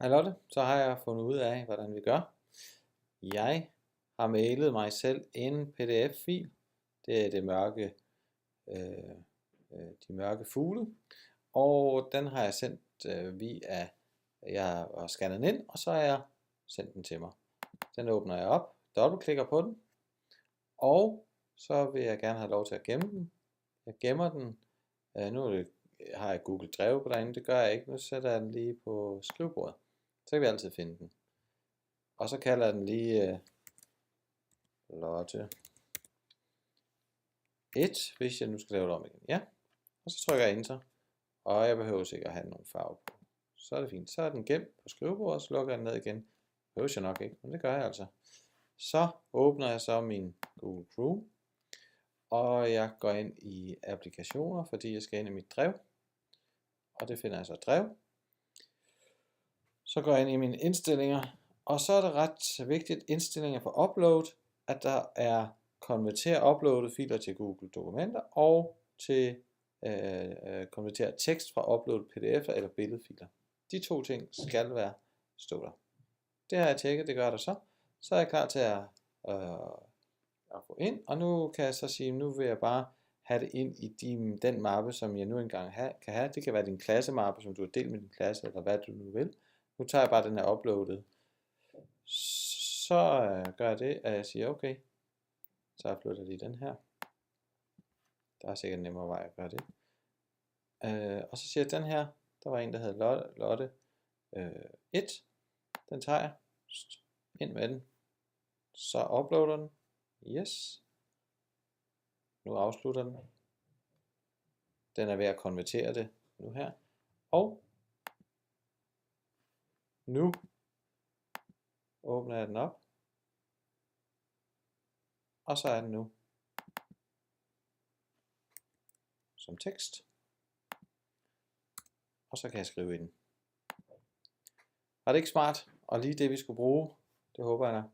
Hej Lotte, så har jeg fundet ud af, hvordan vi gør. Jeg har mailet mig selv en PDF-fil. Det er det mørke, de mørke fugle. Og den har jeg sendt via, jeg har scannet den ind, og så har jeg sendt den til mig. Den åbner jeg op, dobbeltklikker på den, og så vil jeg gerne have lov til at gemme den. Jeg gemmer den. Har jeg Google Drive på derinde, det gør jeg ikke. Nu sætter jeg den lige på skrivebordet. Så kan vi altid finde den. Og så kalder jeg den lige Lotte 1, hvis jeg nu skal lave det om igen. Ja, og så trykker jeg Enter. Og jeg behøver sikkert have nogen farve på. Så er det fint. Så er den gemt på skrivebordet, og så lukker jeg den ned igen. Det behøver jeg nok ikke, men det gør jeg altså. Så åbner jeg så min Google Chrome. Og jeg går ind i applikationer, fordi jeg skal ind i mit drev. Og det finder jeg så drev. Så går jeg ind i mine indstillinger. Og så er det ret vigtigt, indstillinger for upload, at der er konvertere uploadede filer til Google Dokumenter, og til konvertere tekst fra uploadet pdf'er eller billedfiler. De to ting skal være stå der. Det har jeg tjekket, det gør der så. Så er jeg klar til at gå ind, og nu kan jeg så sige, nu vil jeg bare have det ind i den mappe, som jeg nu engang kan have. Det kan være din klassemappe, som du har delt med din klasse, eller hvad du nu vil. Nu tager jeg bare den her uploadet. Så gør jeg det, at jeg siger okay. Så jeg flytter lige den her. Der er sikkert en nemmere vej at gøre det. Og så siger jeg den her. Der var en, der hed Lotte 1. Den tager jeg. Ind med den. Så uploader den. Yes. Nu afslutter den. Den er ved at konvertere det nu her. Og nu åbner jeg den op. Og så er den nu som tekst. Og så kan jeg skrive i den. Var det ikke smart? Og lige det vi skulle bruge, det håber jeg da.